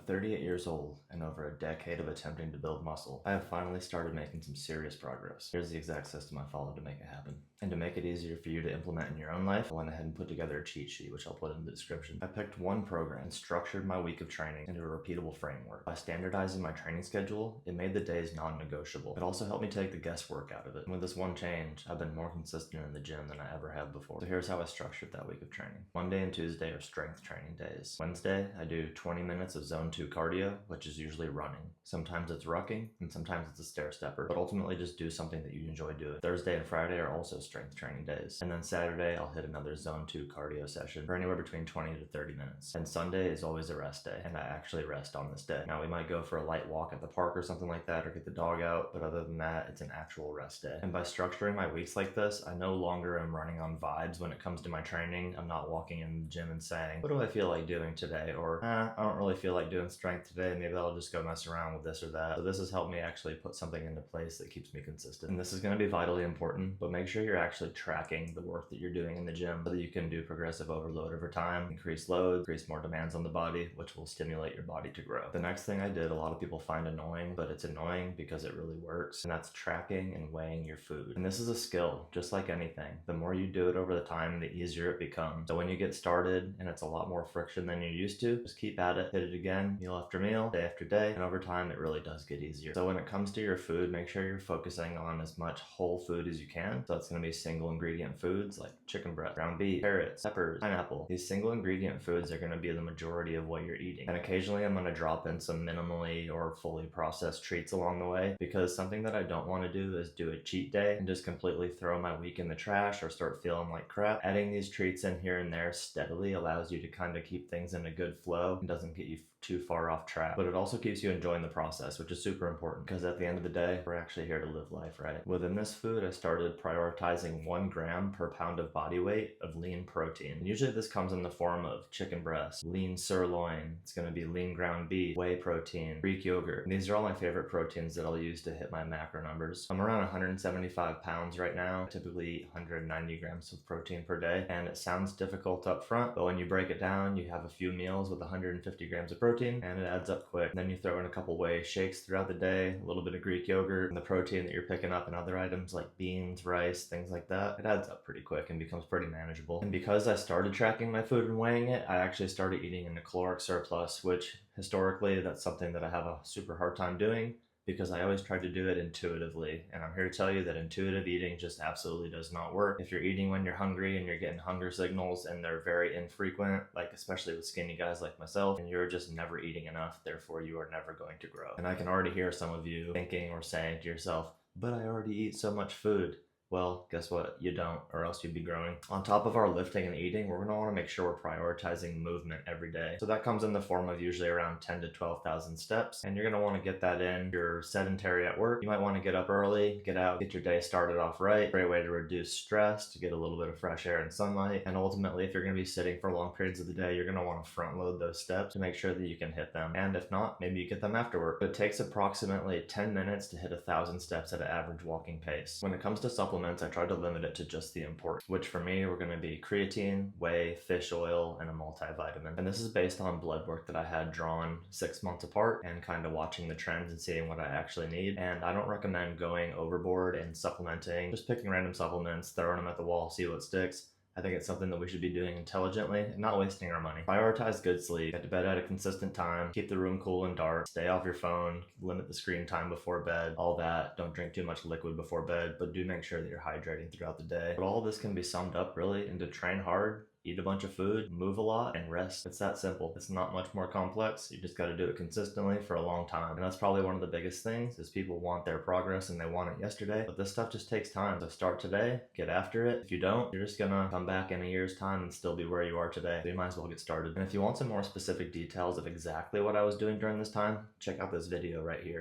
At 38 years old and over a decade of attempting to build muscle, I have finally started making some serious progress. Here's the exact system I followed to make it happen. And to make it easier for you to implement in your own life, I went ahead and put together a cheat sheet, which I'll put in the description. I picked one program and structured my week of training into a repeatable framework. By standardizing my training schedule, it made the days non-negotiable. It also helped me take the guesswork out of it. And with this one change, I've been more consistent in the gym than I ever have before. So here's how I structured that week of training. Monday and Tuesday are strength training days. Wednesday, I do 20 minutes of zone 2 cardio, which is usually running. Sometimes it's rucking, and sometimes it's a stair stepper, but ultimately just do something that you enjoy doing. Thursday and Friday are also strength training days. And then Saturday, I'll hit another zone 2 cardio session for anywhere between 20 to 30 minutes. And Sunday is always a rest day, and I actually rest on this day. Now, we might go for a light walk at the park or something like that, or get the dog out, but other than that, it's an actual rest day. And by structuring my weeks like this, I no longer am running on vibes when it comes to my training. I'm not walking in the gym and saying, what do I feel like doing today? Or, I don't really feel like doing strength today, maybe I'll just go mess around with this or that. So this has helped me actually put something into place that keeps me consistent. And this is going to be vitally important, but make sure you're actually tracking the work that you're doing in the gym so that you can do progressive overload over time, increase load, increase more demands on the body, which will stimulate your body to grow. The next thing I did, a lot of people find annoying, but it's annoying because it really works, and that's tracking and weighing your food. And this is a skill, just like anything. The more you do it over the time, the easier it becomes. So when you get started and it's a lot more friction than you're used to, just keep at it, hit it again, meal after meal, day after day, and over time it really does get easier. So when it comes to your food, make sure you're focusing on as much whole food as you can. So it's going to be single ingredient foods like chicken breast, ground beef, carrots, peppers, pineapple. These single ingredient foods are going to be the majority of what you're eating. And occasionally I'm going to drop in some minimally or fully processed treats along the way, because something that I don't want to do is do a cheat day and just completely throw my week in the trash or start feeling like crap. Adding these treats in here and there steadily allows you to kind of keep things in a good flow and doesn't get you too far off track, but it also keeps you enjoying the process, which is super important, because at the end of the day, we're actually here to live life, right? Within this food, I started prioritizing 1 gram per pound of body weight of lean protein. And usually this comes in the form of chicken breast, lean sirloin, it's going to be lean ground beef, whey protein, Greek yogurt. And these are all my favorite proteins that I'll use to hit my macro numbers. I'm around 175 pounds right now, typically eat 190 grams of protein per day, and it sounds difficult up front, but when you break it down, you have a few meals with 150 grams of protein, and it adds up quick. And then you throw in a couple whey shakes throughout the day, a little bit of Greek yogurt, and the protein that you're picking up in other items like beans, rice, things like that. It adds up pretty quick and becomes pretty manageable. And because I started tracking my food and weighing it, I actually started eating in a caloric surplus, which historically that's something that I have a super hard time doing, because I always tried to do it intuitively. And I'm here to tell you that intuitive eating just absolutely does not work. If you're eating when you're hungry and you're getting hunger signals and they're very infrequent, like especially with skinny guys like myself, and you're just never eating enough, therefore you are never going to grow. And I can already hear some of you thinking or saying to yourself, but I already eat so much food. Well, guess what? You don't, or else you'd be growing. On top of our lifting and eating, we're gonna wanna make sure we're prioritizing movement every day. So that comes in the form of usually around 10 to 12,000 steps, and you're gonna wanna get that in. If you're sedentary at work, you might wanna get up early, get out, get your day started off right. Great way to reduce stress, to get a little bit of fresh air and sunlight. And ultimately, if you're gonna be sitting for long periods of the day, you're gonna wanna front load those steps to make sure that you can hit them. And if not, maybe you get them after work. But it takes approximately 10 minutes to hit 1,000 steps at an average walking pace. When it comes to supplements, I try to limit it to just the important, which for me were going to be creatine, whey, fish oil, and a multivitamin. And this is based on blood work that I had drawn 6 months apart and kind of watching the trends and seeing what I actually need. And I don't recommend going overboard and supplementing, just picking random supplements, throwing them at the wall, see what sticks. I think it's something that we should be doing intelligently and not wasting our money. Prioritize good sleep, get to bed at a consistent time, keep the room cool and dark, stay off your phone, limit the screen time before bed, all that. Don't drink too much liquid before bed, but do make sure that you're hydrating throughout the day. But all of this can be summed up really into train hard, eat a bunch of food, move a lot, and rest. It's that simple. It's not much more complex. You just got to do it consistently for a long time. And that's probably one of the biggest things, is people want their progress and they want it yesterday. But this stuff just takes time. So start today, get after it. If you don't, you're just gonna come back in a year's time and still be where you are today. So you might as well get started. And if you want some more specific details of exactly what I was doing during this time, check out this video right here.